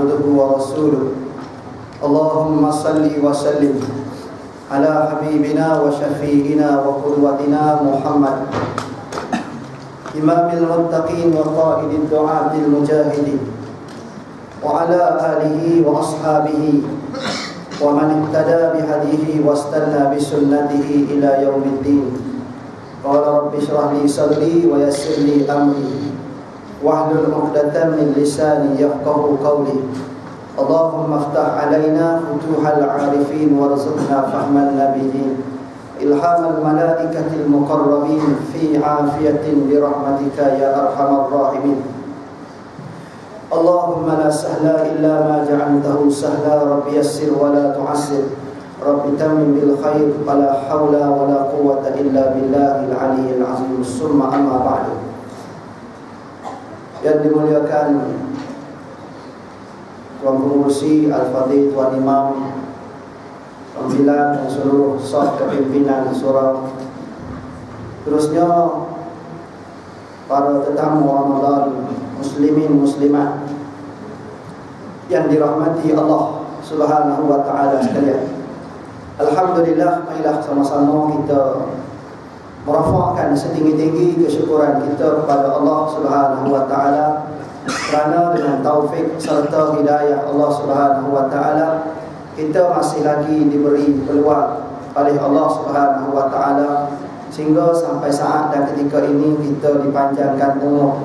عبده ورسوله اللهم صل وسلم على حبيبنا وشفيعنا وقدوتنا محمد إمام المتقين وقائد الدعاة المجاهدين وعلى آله وأصحابه ومن اهتدى بهديه واستنى بسنته إلى يوم الدين. قال رب اشرح لي صدري ويسر لي أمري واحلل عقدة من لساني يفقهوا قولي. اللهم افتح علينا فتوح العارفين وارزقنا فهم النبيين إلهام الملائكة المقربين في عافية برحمتك يا أرحم الراحمين. اللهم لا سهل إلا ما جعلته سهلا رب يسر ولا تعسر رب تمم بالخير ولا حول ولا قوة إلا بالله العلي العظيم. ثم أما بعد. Yang dimuliakan Tuan Pengurusi Al-Fadhil, Tuan Imam, pimpinan dan seluruh staf kepimpinan surau, terusnya para tetamu Ramadan, muslimin muslimat yang dirahmati Allah Subhanahu wa taala sekalian. Alhamdulillah, marilah sama-sama kita merafakkan setinggi-tinggi kesyukuran kita kepada Allah Subhanahu wa taala kerana dengan taufik serta hidayah Allah Subhanahu wa taala kita masih lagi diberi peluang oleh Allah Subhanahu wa taala sehingga sampai saat dan ketika ini kita dipanjangkan umur,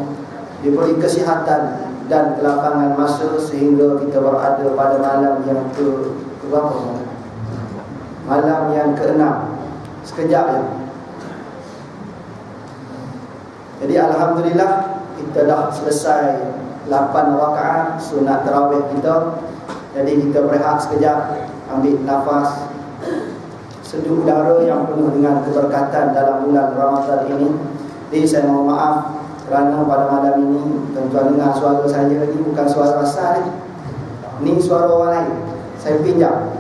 diberi kesihatan dan kelapangan masa sehingga kita berada pada malam yang ke-berapa? Malam yang ke-6. Sekejap ya. Jadi alhamdulillah kita dah selesai 8 rakaat sunat tarawih kita. Jadi kita berehat sekejap, ambil nafas, sejuk udara yang penuh dengan keberkatan dalam bulan Ramadan ini. Jadi saya mohon maaf kerana pada malam ini tuan-tuan dengar suara saya ni bukan suara asal ni suara orang lain. Saya pinjam.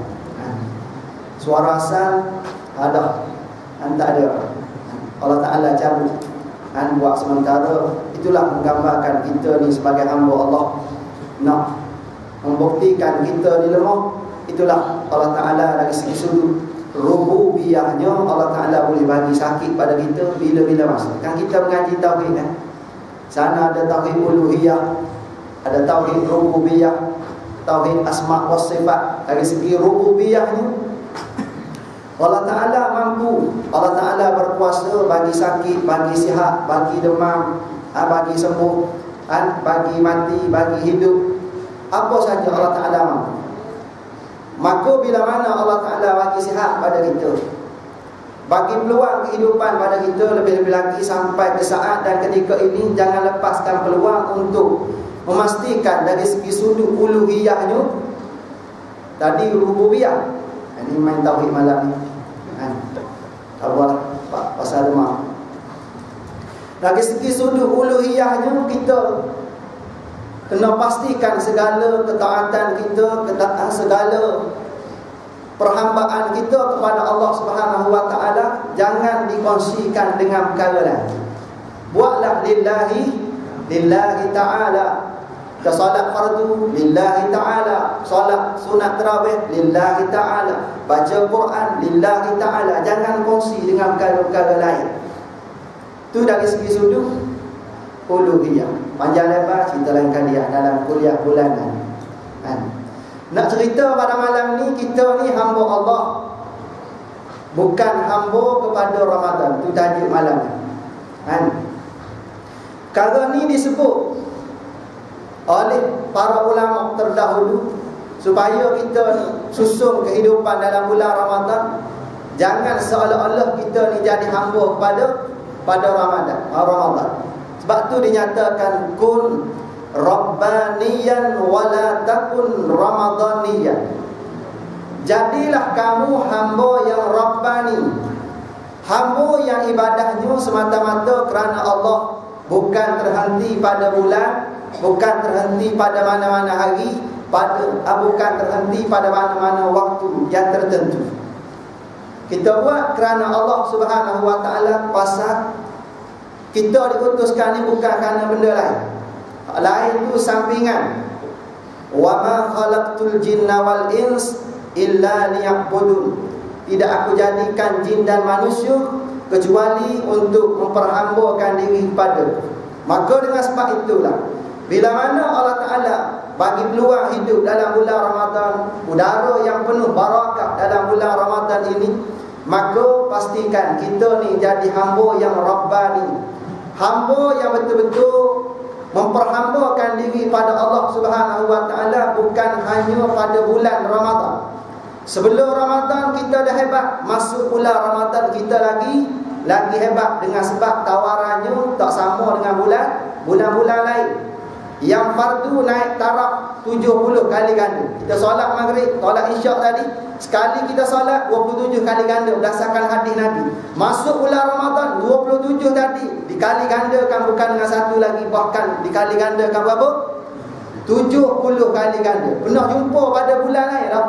Suara asal ada, tak ada. Allah Ta'ala cabut buat sementara. Itulah menggambarkan kita ni sebagai hamba Allah nak membuktikan kita ni lemah. Itulah Allah Ta'ala dari segi sudut rububiyahnya Allah Ta'ala boleh bagi sakit pada kita bila-bila masa. Kan kita mengaji tauhid kan, sana ada tauhid uluhiyah, ada tauhid rububiyah, tauhid asma' wa sifat. Dari segi rububiyahnya Allah Ta'ala mampu, Allah Ta'ala berkuasa bagi sakit, bagi sihat, bagi demam, bagi sembuh, bagi mati, bagi hidup. Apa saja Allah Ta'ala mampu. Maka bila mana Allah Ta'ala bagi sihat pada kita, bagi peluang kehidupan pada kita, lebih-lebih lagi sampai ke saat dan ketika ini, jangan lepaskan peluang untuk memastikan dari segi sudut uluhiyahnya. Tadi rububiyah, ini main tauhid malam ni Allah pasal demam. Dari segi sudut uluhiyahnya kita kena pastikan segala ketaatan kita, segala perhambaan kita kepada Allah Subhanahu wa taala jangan dikongsikan dengan perkara lain. Buatlah lillahi ta'ala. Ke solat fardu lillahi ta'ala, solat sunat tarawih lillahi ta'ala, baca Quran lillahi ta'ala. Jangan kongsi dengan perkara-perkara lain. Itu dari segi sudut uluhiyah. Panjang lebar cerita lain kali dalam kuliah bulanan. Nak cerita pada malam ni, kita ni hamba Allah, bukan hamba kepada Ramadan. Itu tajuk malam ni. Perkara ni disebut oleh para ulama terdahulu supaya kita susun kehidupan dalam bulan Ramadan. Jangan seolah-olah kita ni jadi hamba pada Ramadan. Sebab tu dinyatakan kun rabbaniyan wala takun ramadaniyan. Jadilah kamu hamba yang rabbani, hamba yang ibadahnya semata-mata kerana Allah, bukan terhenti pada bulan, bukan terhenti pada mana-mana hari, bukan terhenti pada mana-mana waktu yang tertentu. Kita buat kerana Allah Subhanahu wa taala, pasal kita diutuskan ni bukan kerana benda lain. Lain itu sampingan. wa ma khalaqtul jinna wal ins illa liya'budun. Tidak aku jadikan jin dan manusia kecuali untuk memperhambakan diri kepada. Maka dengan sebab itulah, bila mana Allah Ta'ala bagi peluang hidup dalam bulan Ramadan, udara yang penuh barakah dalam bulan Ramadan ini, maka pastikan kita ni jadi hamba yang Rabbani, hamba yang betul-betul memperhambakan diri pada Allah Subhanahu Wa Ta'ala, bukan hanya pada bulan Ramadan. Sebelum Ramadan kita dah hebat, masuk bulan Ramadan kita lagi hebat, dengan sebab tawarannya tak sama dengan bulan-bulan lain. Yang fardu naik taraf 70 kali ganda. Kita solat maghrib, solat isyak tadi, sekali kita solat 27 kali ganda berdasarkan hadis Nabi. Masuk bulan Ramadan 27 tadi dikali gandakan, bukan dengan satu lagi, bahkan dikali gandakan berapa? 70 kali ganda. Pernah jumpa pada bulan lain tak?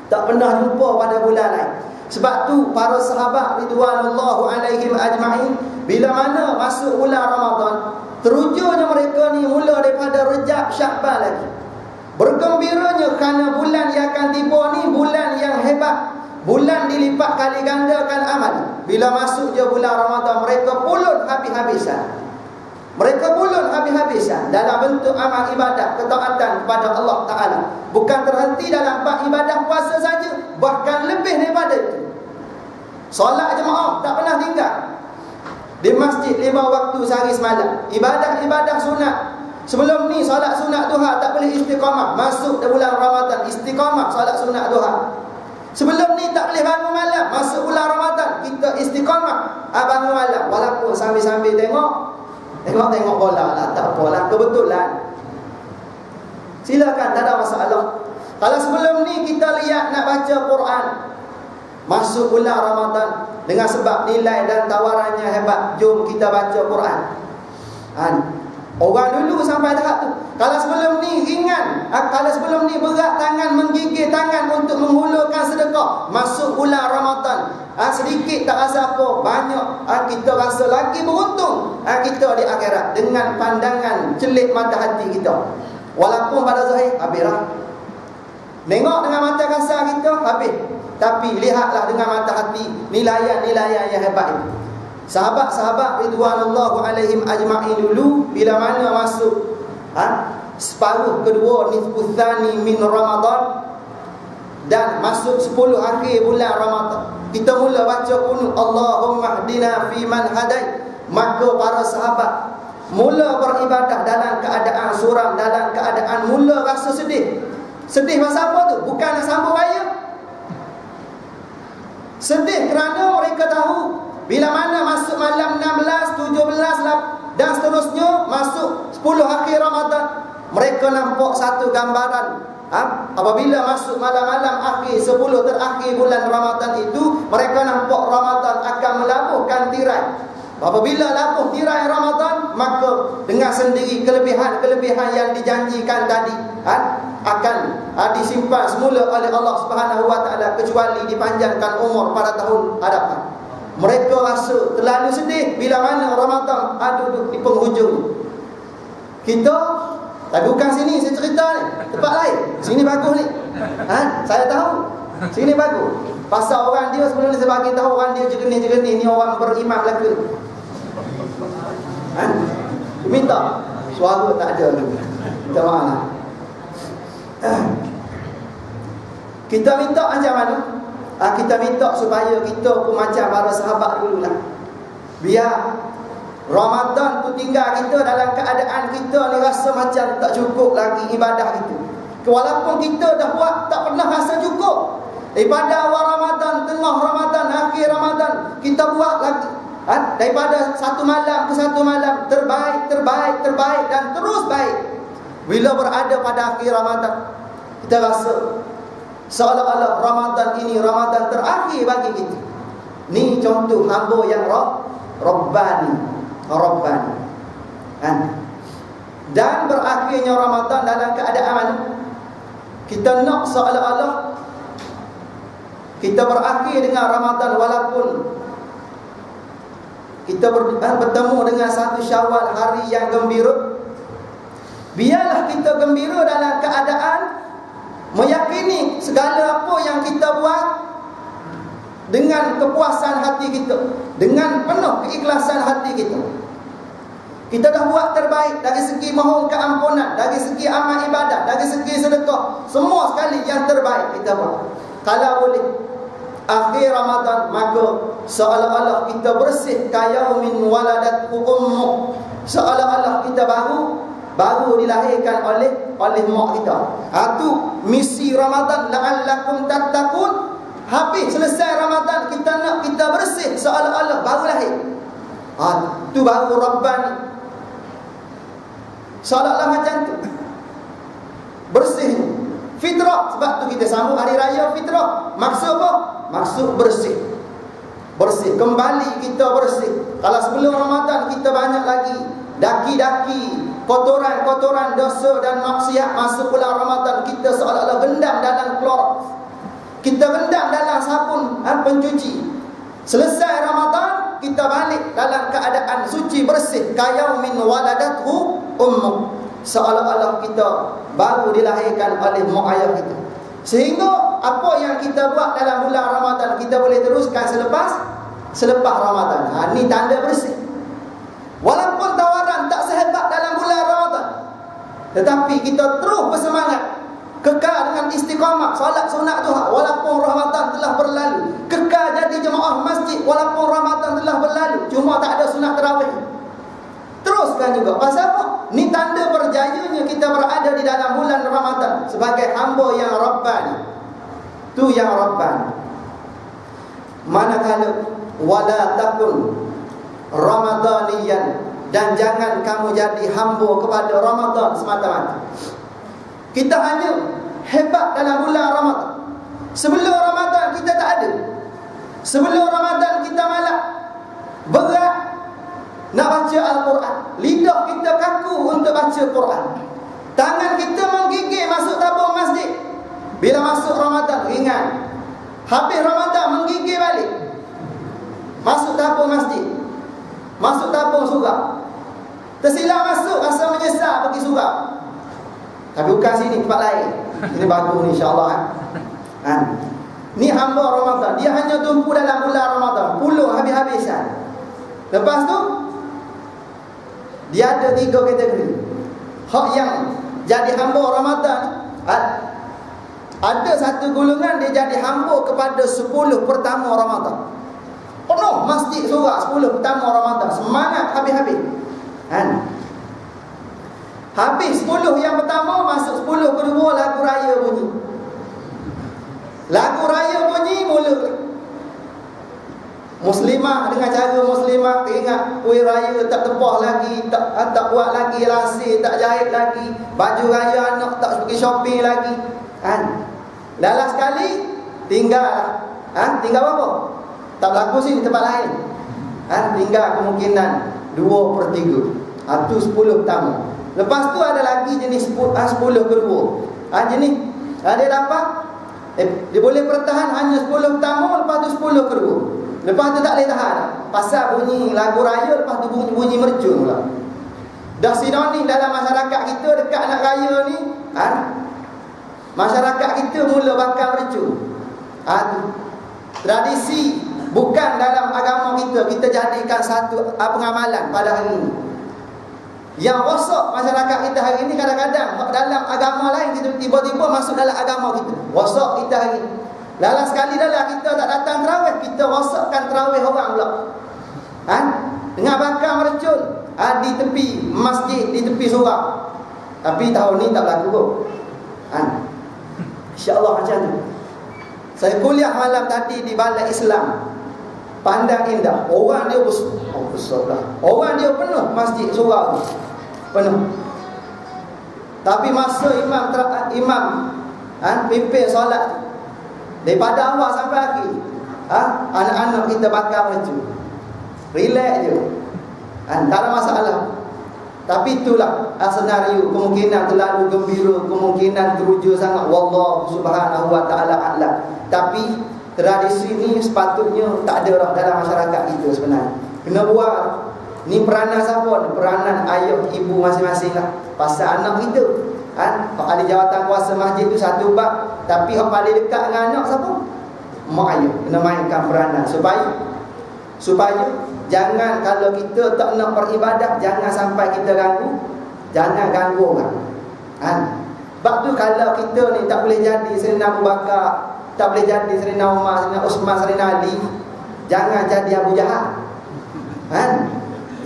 Tak pernah jumpa pada bulan lain. Sebab tu para sahabat ridwanullahu alaihim ajma'in, bila mana masuk bulan Ramadan, terujunya mereka ni mula daripada Rejab, Syakban lagi. Bergembiranya kerana bulan yang akan tiba ni bulan yang hebat, bulan dilipat kali gandakan amal. Bila masuk je bulan Ramadan, mereka pulut habis-habisan. Mereka pulut habis-habisan dalam bentuk amal ibadat, ketaatan kepada Allah Ta'ala. Bukan terhenti dalam bab ibadah puasa saja, bahkan lebih daripada itu. Solat jemaah tak pernah tinggal di masjid 5 waktu sehari semalam. Ibadah-ibadah sunat. Sebelum ni solat sunat duha tak boleh istiqamah. Masuk di bulan Ramadan istiqamah solat sunat duha. Sebelum ni tak boleh bangun malam. Masuk bulan Ramadan kita istiqamah bangun malam. Walaupun sambil-sambil tengok bola lah, tak apalah, kebetulan. Silakan, tak ada masalah. Kalau sebelum ni kita lihat nak baca Quran, masuk bulan Ramadan dengan sebab nilai dan tawarannya hebat, jom kita baca Quran. Orang dulu sampai tahap tu. Kalau sebelum ni ringan, kalau sebelum ni berat tangan, menggigil tangan untuk menghulurkan sedekah, masuk bulan Ramadan sedikit tak rasa apa, banyak kita rasa lagi beruntung kita di akhirat dengan pandangan celik mata hati kita. Walaupun pada zahir habislah, tengok dengan mata kasar kita habis, tapi lihatlah dengan mata hati nilai-nilai yang hebat itu. Sahabat-sahabat ridwanullahu alaihim ajma'in dulu bila mana masuk separuh kedua nisful tsani min Ramadan dan masuk 10 akhir bulan Ramadan, kita mula baca kunut Allahumma hdina fi man hadait. Maka para sahabat mula beribadah dalam keadaan suram, dalam keadaan mula rasa sedih. Sedih pasal apa tu? Bukan nak sambung raya. Sedih kerana mereka tahu bila mana masuk malam 16, 17 dan seterusnya, masuk 10 akhir Ramadan, mereka nampak satu gambaran. Apabila masuk malam-malam akhir 10 terakhir bulan Ramadan itu, mereka nampak Ramadan akan melabuhkan tirai. Apabila labuh tirai Ramadan, maka dengan sendiri kelebihan-kelebihan yang dijanjikan tadi akan disimpan semula oleh Allah Subhanahu Wa Ta'ala, kecuali dipanjangkan umur pada tahun hadapan. Mereka rasa terlalu sedih bila mana Ramadan duduk di penghujung. Kita, tapi bukan sini saya cerita ni, tempat lain. Sini bagus ni. Saya tahu. Sini bagus. Pasal orang dia sebelum ni saya bagi tahu orang dia jernih-jernih ni orang beriman belaka. Minta suara tak ada ni. Minta maaf. Kita minta macam mana? Kita minta supaya kita pun macam para sahabat dulu lah. Biar Ramadan tu tinggal kita dalam keadaan kita ni rasa macam tak cukup lagi ibadah itu. Walaupun kita dah buat tak pernah rasa cukup. Daripada awal Ramadan, tengah Ramadan, akhir Ramadan, kita buat lagi. Daripada satu malam ke satu malam, terbaik dan terus baik. Bila berada pada akhir Ramadan, kita rasa seolah-olah Ramadan ini Ramadan terakhir bagi kita. Ni contoh hamba yang Rabbani. Dan berakhirnya Ramadan dalam keadaan mana? Kita nak seolah-olah kita berakhir dengan Ramadan, walaupun kita bertemu dengan satu Syawal, hari yang gembira. Biarlah Ramadan kita gembira dalam keadaan meyakini segala apa yang kita buat dengan kepuasan hati kita, dengan penuh keikhlasan hati kita. Kita dah buat terbaik dari segi mohon keampunan, dari segi amal ibadat, dari segi sedekah, semua sekali yang terbaik kita buat. Kalau boleh akhir Ramadan, maka seolah-olah kita bersih kayaumin waladatku ummuk, seolah-olah kita baru dilahirkan oleh mak kita. Itu misi Ramadan, la'allakum tattaqun. Habis selesai Ramadan, kita nak kita bersih seolah-olah baru lahir. Itu baru Rabbani. Seolah-olah macam tu bersih fitrah. Sebab tu kita sambut hari raya fitrah. Maksud apa? Maksud bersih. Bersih, kembali kita bersih. Kalau sebelum Ramadan kita banyak lagi daki-daki, kotoran-kotoran dosa dan maksiat, masuk bulan Ramadan kita seolah-olah rendam dalam Clorox, kita rendam dalam sabun pencuci. Selesai Ramadan, kita balik dalam keadaan suci bersih, kayaumin waladathu ummuk, seolah-olah kita baru dilahirkan oleh mak ayah kita. Sehingga apa yang kita buat dalam bulan Ramadan kita boleh teruskan selepas Ramadan. Ini tanda bersih. Walaupun tawaran tak sehebat dalam bulan Ramadan, tetapi kita terus bersemangat, kekal dengan istiqamah solat sunat duha walaupun Ramadan telah berlalu, kekal jadi jemaah masjid walaupun Ramadan telah berlalu, cuma tak ada sunat tarawih. Teruskan juga. Pasal apa? Ni tanda berjayanya kita berada di dalam bulan Ramadan sebagai hamba yang Rabbani. Tu yang Rabbani. Manakala wala takun Ramadaniyan, dan jangan kamu jadi hamba kepada Ramadan semata-mata. Kita hanya hebat dalam bulan Ramadan. Sebelum Ramadan kita tak ada. Sebelum Ramadan kita malah berat nak baca Al-Quran. Lidah kita kaku untuk baca Quran. Tangan kita menggigil masuk tabung masjid. Bila masuk Ramadan, ingat, habis Ramadan menggigil balik, masuk tabung masjid, masuk tabung surau. Tersilap masuk, rasa menyesal pergi surau. Tapi bukan sini, tempat lain. Ini bagus ni, insyaAllah. Ni hamba Ramadan. Dia hanya tumpu dalam bulan Ramadan, puluh habis-habisan. Lepas tu dia ada 3 kategori. Hak yang jadi hamba Ramadan, ada satu golongan dia jadi hamba kepada 10 pertama Ramadan. Penuh masjid surau 10 pertama Ramadan, semangat habis-habis. Habis 10 yang pertama, masuk 10 kedua, lagu raya bunyi. Lagu raya bunyi, mula muslimah dengan cara muslimah teringat kuih raya tak tepah lagi, tak buat lagi lasih, tak jahit lagi, baju raya anak tak pergi shopping lagi. Lalas sekali tinggal. Tinggal apa? Tak berlaku sini, tempat lain. Tinggal kemungkinan 2/3. Itu 10 pertama. Lepas tu ada lagi jenis 10 kedua. Jenis dia dapat dia boleh bertahan hanya 10 pertama, lepas tu 10 kedua. Lepas tu tak boleh tahan. Pasal bunyi lagu raya, lepas tu bunyi mercun pula. Dah sinonim dalam masyarakat kita dekat nak raya ni, masyarakat kita mula bakal mercun. Tradisi bukan dalam agama kita jadikan satu pengamalan pada hari ini. Yang rosak masyarakat kita hari ini, kadang-kadang dalam agama lain kita tiba-tiba masuk dalam agama kita. Rosak kita hari ini. Lala sekali dah kita tak datang terawih, kita rosakkan terawih orang pula. Dengan bakar mercun di tepi masjid, di tepi surau. Tapi tahun ni tak berlaku kot. InsyaAllah macam tu. Saya kuliah malam tadi di Balai Islam Pandang Indah. Orang dia besar dah. Orang dia penuh masjid surau ni, penuh. Tapi masa imam pimpin solat, daripada awal sampai akhir, anak-anak kita bakar mercun. Relax je. Tak ada masalah. Tapi itulah senario, kemungkinan terlalu gembira, kemungkinan teruja sangat, wallahu subhanahu wa ta'ala a'lam. Tapi tradisi ni sepatutnya tak ada dah dalam masyarakat kita sebenarnya. Kena buat. Ni peranan siapa? Peranan ayah ibu masing-masing lah. Pasal anak kita. Hak ahli jawatan kuasa masjid tu satu bab, tapi hak paling dekat dengan anak siapa? Mak ayah kena mainkan peranan supaya jangan, kalau kita tak nak beribadah, jangan sampai kita ganggu, jangan ganggu orang. Sebab tu kalau kita ni tak boleh jadi Sayyidina Abu Bakar, tak boleh jadi Sayyidina Umar, Sayyidina Uthman, Sayyidina Ali, jangan jadi Abu Jahal.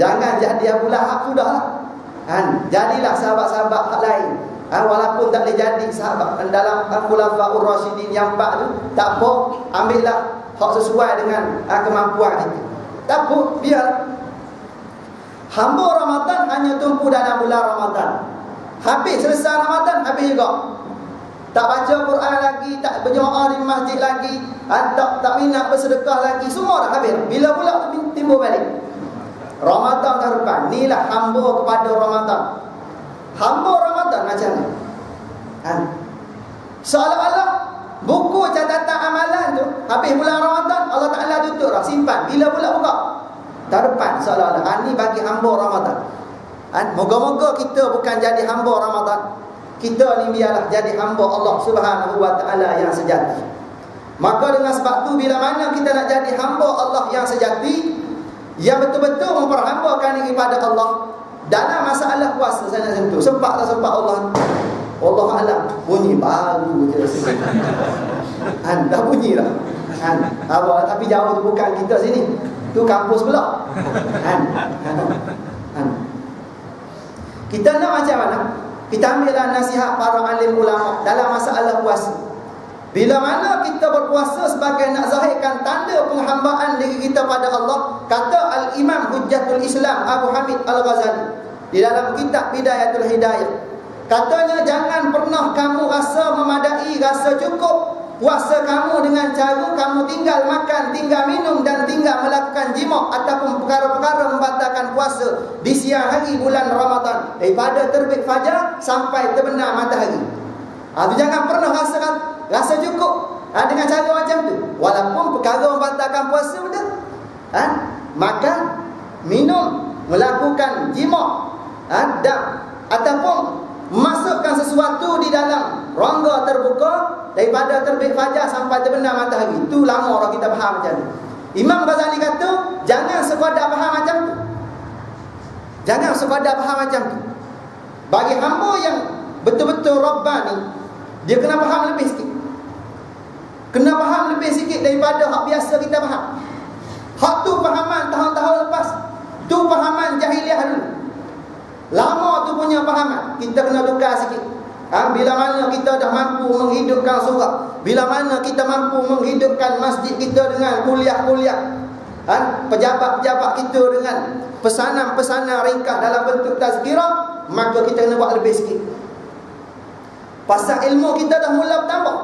Jangan jadi Abu Lahab, sudahlah. Jadilah sahabat-sahabat hak lain. Walaupun tak boleh jadi sahabat dalam Khulafaur Rasyidin yang 4 tu, tak apa, ambillah hak sesuai dengan kemampuan kita. Tak apa, biar. Hamba Ramadan hanya tumpu dalam bulan Ramadan. Habis selesai Ramadan, habis juga. Tak baca Quran lagi, tak berjemaah di masjid lagi, tak minat bersedekah lagi, semua dah habis. Bila pula timbul balik? Ramadan tahun depan. Inilah hamba kepada Ramadan. Hamba Ramadan macam ni. Seolah-olah buku catatan amalan tu habis bulan Ramadan, Allah Ta'ala tutup dah, simpan. Bila pula buka? Tahun depan seolah-olah. Ini bagi hamba Ramadan. Moga-moga kita bukan jadi hamba Ramadan. Kita ni biarlah jadi hamba Allah Subhanahu wa Ta'ala yang sejati. Maka dengan sebab tu, bila mana kita nak jadi hamba Allah yang sejati, yang betul-betul memperhambakan diri kepada Allah, dalam masalah puasa saya nak sentuh. Sempat tak sempat Allah alam, bunyi baru je. Dah bunyi dah. Tapi jauh tu bukan kita sini, tu kampus pula. Kita nak macam mana? Kita ambillah nasihat para alim ulama dalam masalah puasa. Bila mana kita berpuasa sebagai nak zahirkan tanda penghambaan diri kita pada Allah, kata Al-Imam Hujjatul Islam Abu Hamid Al-Ghazali di dalam kitab Bidayatul Hidayah, katanya jangan pernah kamu rasa memadai, rasa cukup puasa kamu dengan cara kamu tinggal makan, tinggal minum dan tinggal melakukan jima ataupun perkara-perkara membatalkan puasa di siang hari bulan Ramadan, daripada terbit fajar sampai terbenam matahari. Itu jangan pernah rasa cukup dengan cara macam tu. Walaupun perkara membatalkan puasa betul. Makan, minum, melakukan jima, dan ataupun masukkan sesuatu di dalam rongga terbuka daripada terbit fajar sampai terbenam matahari. Itu lama orang kita faham macam tu. Imam Ghazali kata, jangan sekadar faham macam tu. Jangan sekadar faham macam tu. Bagi hamba yang betul-betul Rabbani, dia kena faham lebih sikit. Kena faham lebih sikit daripada hak biasa kita faham. Hak tu fahaman tahun-tahun lepas, tu fahaman jahiliah dulu. Lama tu punya fahaman, kita kena tukar sikit. Bila mana kita dah mampu menghidupkan surau, bila mana kita mampu menghidupkan masjid kita dengan kuliah-kuliah, pejabat-pejabat kita dengan pesanan-pesanan ringkas dalam bentuk tazkirah, maka kita kena buat lebih sikit. Pasal ilmu kita dah mula bertambah.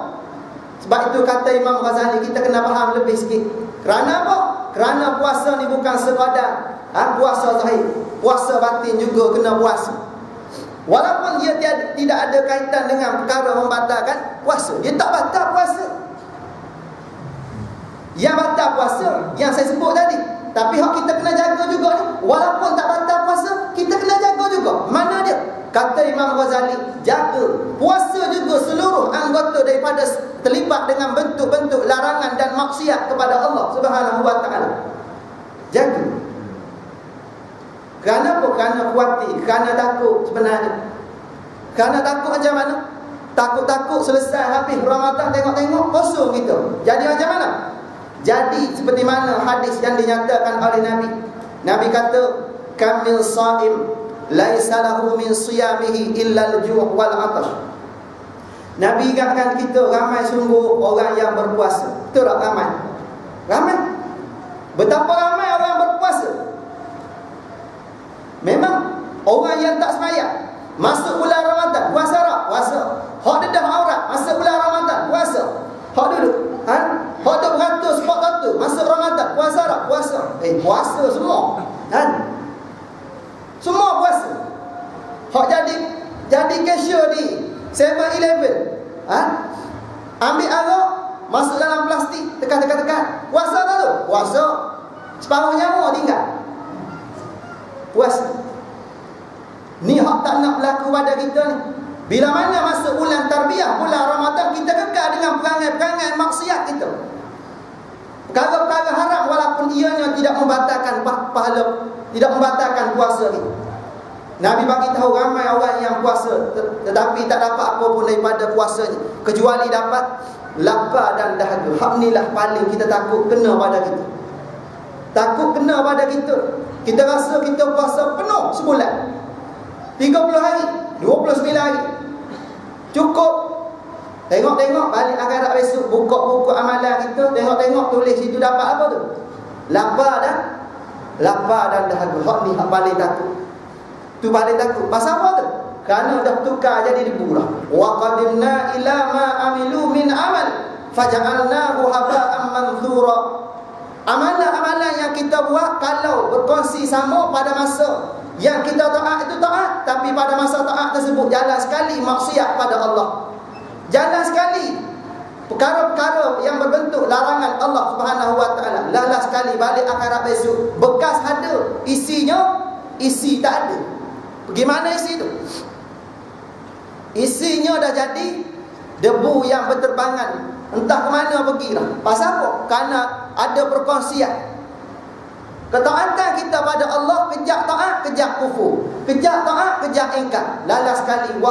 Sebab itu kata Imam Ghazali, kita kena faham lebih sikit. Kerana apa? Kerana puasa ni bukan sekadar puasa zahir, puasa batin juga kena puasa. Walaupun dia tidak ada kaitan dengan perkara membatalkan puasa, dia tak batal puasa. Yang batal puasa yang saya sebut tadi. Tapi hak kita kena jaga juga ni. Walaupun tak batal puasa, kita kena jaga juga. Mana dia? Kata Imam Ghazali, jaga puasa juga seluruh anggota daripada terlibat dengan bentuk-bentuk larangan dan maksiat kepada Allah Subhanahu wa Ta'ala. Jaga. Kerana apa? Kerana khawatir, kerana takut sebenarnya. Kerana takut macam mana? Takut-takut selesai habis Ramadan, tengok-tengok kosong kita. Jadi macam mana? Jadi seperti mana hadis yang dinyatakan oleh Nabi. Nabi kata, kamil sa'im laisa lahu min siyamihi illa al-ju' wal 'atash. Nabi ingatkan kita, ramai sungguh orang yang berpuasa. Betul tak ramai? Ramai. Betapa ramai orang berpuasa. Memang orang yang tak sembahyang masuk bulan Ramadan puasa tak? Puasa. Hak dedah aurat masuk bulan Ramadan puasa. Hak duduk hak duduk beratus spot tu masuk Ramadan puasa tak? Puasa. Puasa semua. Semua puasa. Hak jadi cashier di 7-Eleven. Ambil arak masuk dalam plastik, tekan. Puasa tak tu? Puasa. Separuh nyawa tinggal. Puasa. Ni hak tak nak berlaku pada kita ni. Bila mana masuk bulan tarbiyah, bulan Ramadan, kita kekal dengan perangai-perangai maksiat kita. Perkara-perkara haram walaupun ianya tidak membatalkan pahala, tidak membatalkan puasa kita. Nabi bagi tahu ramai orang yang puasa tetapi tak dapat apa pun daripada puasanya kecuali dapat lapar dan dahaga. Hak inilah paling kita takut kena pada kita. Takut kena pada kita. Kita rasa kita puasa penuh sebulan, 30 hari, 29 hari, cukup. Tengok-tengok balik akhirat besok, buka buku amalan kita, tengok-tengok tulis situ dapat apa tu? Lapar dan dahaga. Hak ni hak paling takut. Tu paling takut. Pasal apa tu? Kerana dah tukar jadi debu dah. Wa qadimna ila ma amilu min amal faj'alnahu haba'an manthura. Amalan-amalan yang kita buat kalau berkongsi sama pada masa yang kita taat itu taat, tapi pada masa taat tersebut jalan sekali maksiat pada Allah. Jalan sekali perkara-perkara yang berbentuk larangan Allah Subhanahu wa taala. Lalah sekali balik akhirat besok bekas ada, isi tak ada. Bagaimana isi tu? Isinya dah jadi debu yang berterbangan, entah ke mana pergi dah. Pasal apa? Kerana ada perkongsian. Ketaatan kita pada Allah, kejap taat, kejap kufur, kejap taat, kejap ingkar. Lalas sekali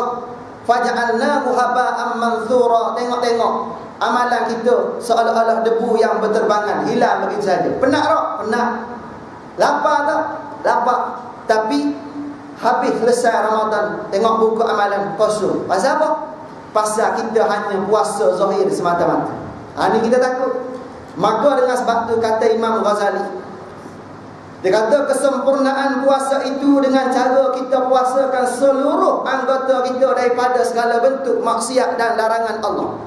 faj'alnahu haba'an manthura. Tengok-tengok amalan kita seolah-olah debu yang berterbangan, hilang begitu saja. Penat tak? Penat. Lapar tak? Lapar. Tapi habis selesai Ramadan, tengok buku amalan kosong. Pasal apa? Pasal kita hanya puasa zahir semata-mata. Ini kita takut. Maka dengan sebab tu kata Imam Ghazali, dia kata kesempurnaan puasa itu dengan cara kita puasakan seluruh anggota kita daripada segala bentuk maksiat dan larangan Allah.